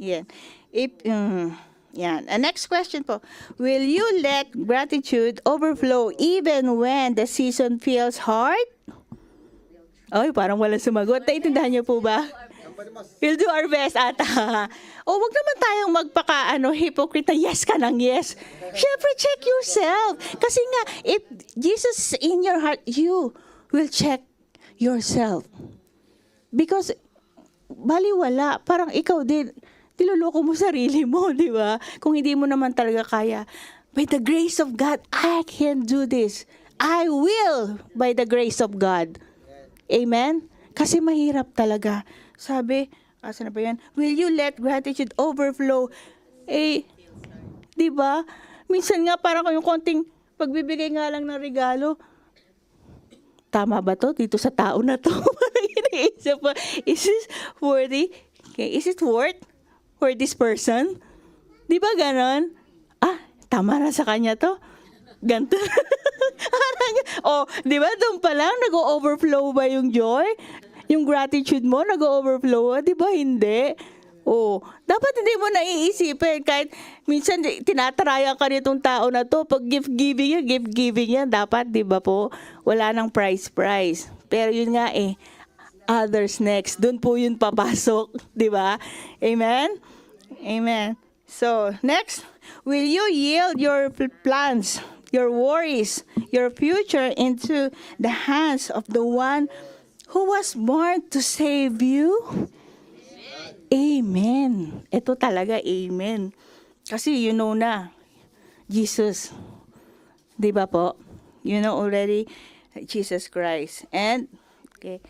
Yan. Yan. Next question po. Will you let gratitude overflow even when the season feels hard? Ay, parang walang sumagot. Naiintindihan niyo po ba? We'll do our best ata. Wag naman tayong hypocrite na yes ka ng yes. Syempre, check yourself. Kasi nga, if Jesus is in your heart, you will check yourself. Because, baliwala. Parang ikaw din, niloloko mo sarili mo, di ba? Kung hindi mo naman talaga kaya. By the grace of God, I can do this. I will by the grace of God. Amen? Kasi mahirap talaga. Sabi, asa na ba yan? Will you let gratitude overflow? Di ba? Minsan nga parang yung konting pagbibigay nga lang ng regalo. Tama ba to? Dito sa tao na to. Parang iniisip pa, is this worthy? Okay, is it worth for this person? Di ba ganon? Tama na sa kanya to. Ganto. Di ba doon pa lang nag-overflow ba yung joy? Yung gratitude mo nag-overflow, di ba hindi? Dapat hindi mo naiisipin kahit minsan tinataraya ka nitong tao na to, pag gift giving yan, dapat, di ba po? Wala nang price. Pero yun nga others next. Doon po yun papasok, di ba? Amen? Amen. So, next, will you yield your plans, your worries, your future into the hands of the one who was born to save you? Amen. Ito talaga, amen. Kasi you know na, Jesus. Di ba po? You know already, Jesus Christ. And, okay,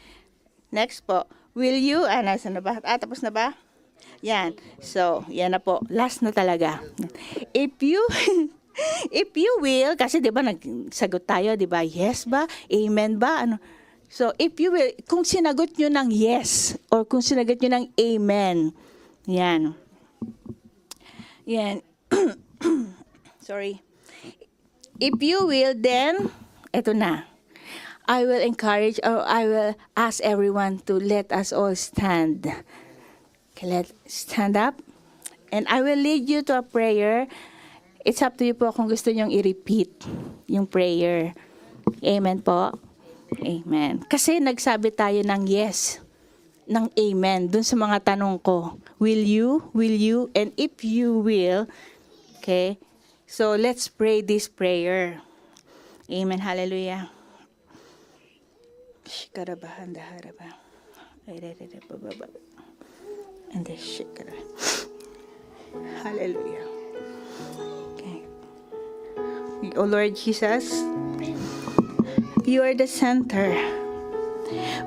next po, will you, nasa na ba? Tapos na ba? Yan. So, yan na po. Last na talaga. If you will, kasi di ba nagsagot tayo, di ba? Yes ba? Amen ba? So, if you will, kung sinagot nyo ng yes, or kung sinagot nyo ng amen, yan. Sorry. If you will, then, eto na. I will encourage, or I will ask everyone to let us all stand. Okay, let's stand up. And I will lead you to a prayer. It's up to you po kung gusto nyong i-repeat yung prayer. Amen po. Amen. Kasi nagsabi tayo ng yes, ng amen, dun sa mga tanong ko. Will you, and if you will, okay? So, let's pray this prayer. Amen. Hallelujah. Hallelujah. Okay. Oh Lord Jesus, you are the center.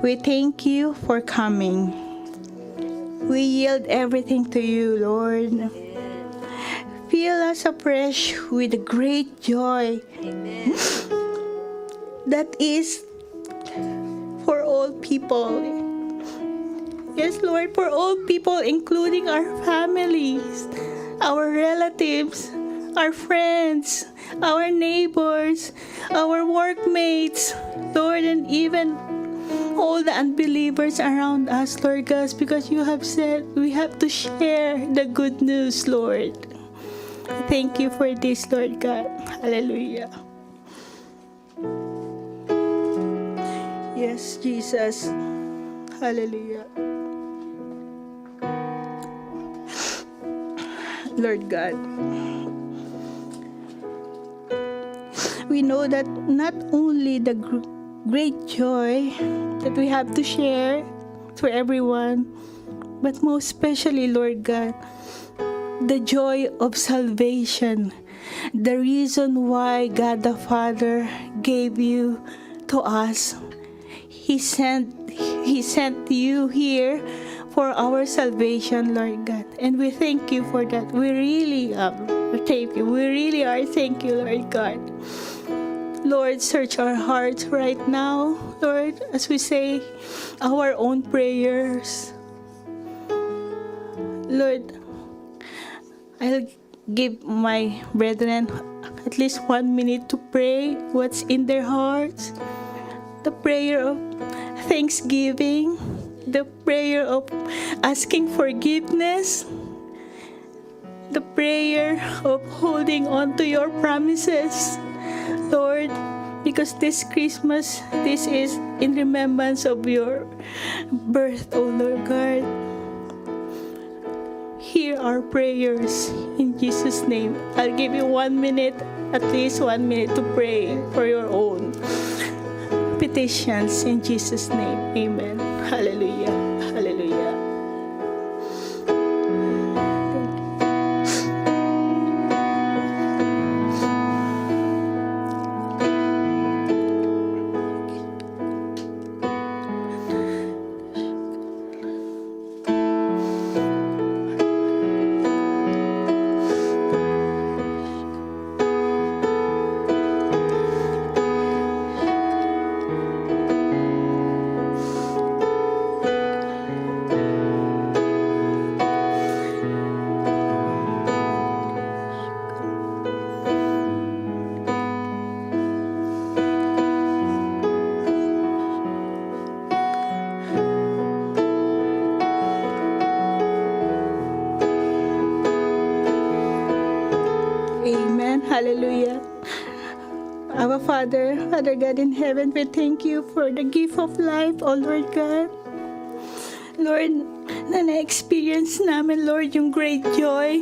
We thank you for coming. We yield everything to you, Lord. Fill us afresh with great joy. Amen. That is for all people. Yes, Lord, for all people, including our families, our relatives, our friends, our neighbors, our workmates, Lord, and even all the unbelievers around us, Lord God, because you have said we have to share the good news, Lord. Thank you for this, Lord God. Hallelujah. Yes, Jesus. Hallelujah. Lord God, we know that not only the great joy that we have to share for everyone, but most especially, Lord God, the joy of salvation, the reason why God the Father gave you to us. He sent you here for our salvation, Lord God. And we thank you for that. We really thank you. We really are thank you, Lord God. Lord, search our hearts right now, Lord, as we say our own prayers. Lord, I'll give my brethren at least 1 minute to pray what's in their hearts. The prayer of thanksgiving, the prayer of asking forgiveness, the prayer of holding on to your promises, Lord, because this Christmas, this is in remembrance of your birth, O Lord God. Hear our prayers in Jesus' name. I'll give you 1 minute, at least 1 minute to pray for your own petitions in Jesus' name. Amen. Hallelujah. Hallelujah. Amen. Hallelujah. Our Father, Father God in heaven, we thank you for the gift of life, O Lord God. Lord, na na-experience namin, Lord, yung great joy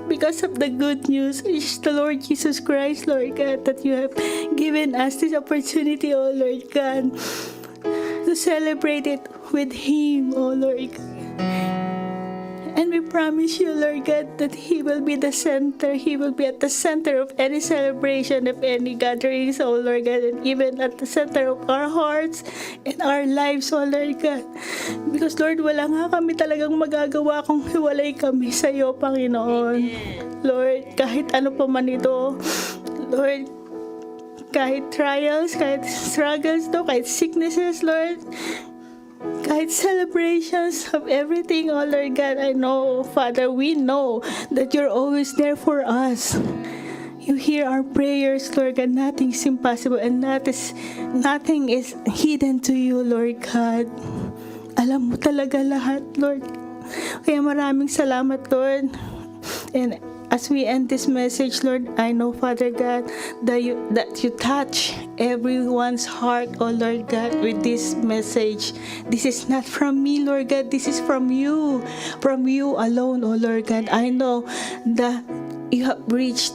because of the good news is the Lord Jesus Christ, Lord God, that you have given us this opportunity, O Lord God, to celebrate it with Him, O Lord God. And we promise you, Lord God, that He will be the center. He will be at the center of any celebration, of any gatherings, oh Lord God, and even at the center of our hearts and our lives, oh Lord God. Because Lord, wala nga kami talagang magagawa kung hiwalay kami sa iyo, Panginoon. Amen. Lord, kahit ano pa man ito, Lord, kahit trials, kahit struggles, no, kahit sicknesses, Lord, kahit celebrations of everything, oh Lord God, I know, Father, we know that you're always there for us. You hear our prayers, Lord God. Nothing is impossible and nothing is hidden to you, Lord God. Alam mo talaga lahat, Lord. Kaya maraming salamat, Lord. And as we end this message, Lord, I know, Father God, that you touch everyone's heart, oh Lord God, with this message. This is not from me, Lord God. This is from you alone, oh Lord God. I know that you have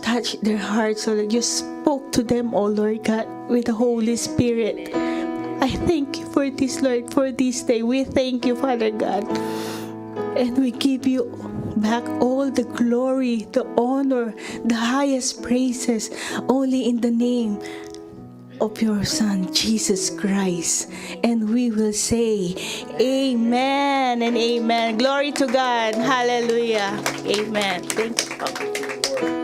touched their hearts, so that you spoke to them, oh Lord God, with the Holy Spirit. I thank you for this, Lord, for this day. We thank you, Father God. And we give you back all the glory, the honor, the highest praises, only in the name of your Son, Jesus Christ. And we will say, Amen and Amen. Glory to God. Hallelujah. Amen. Thank you.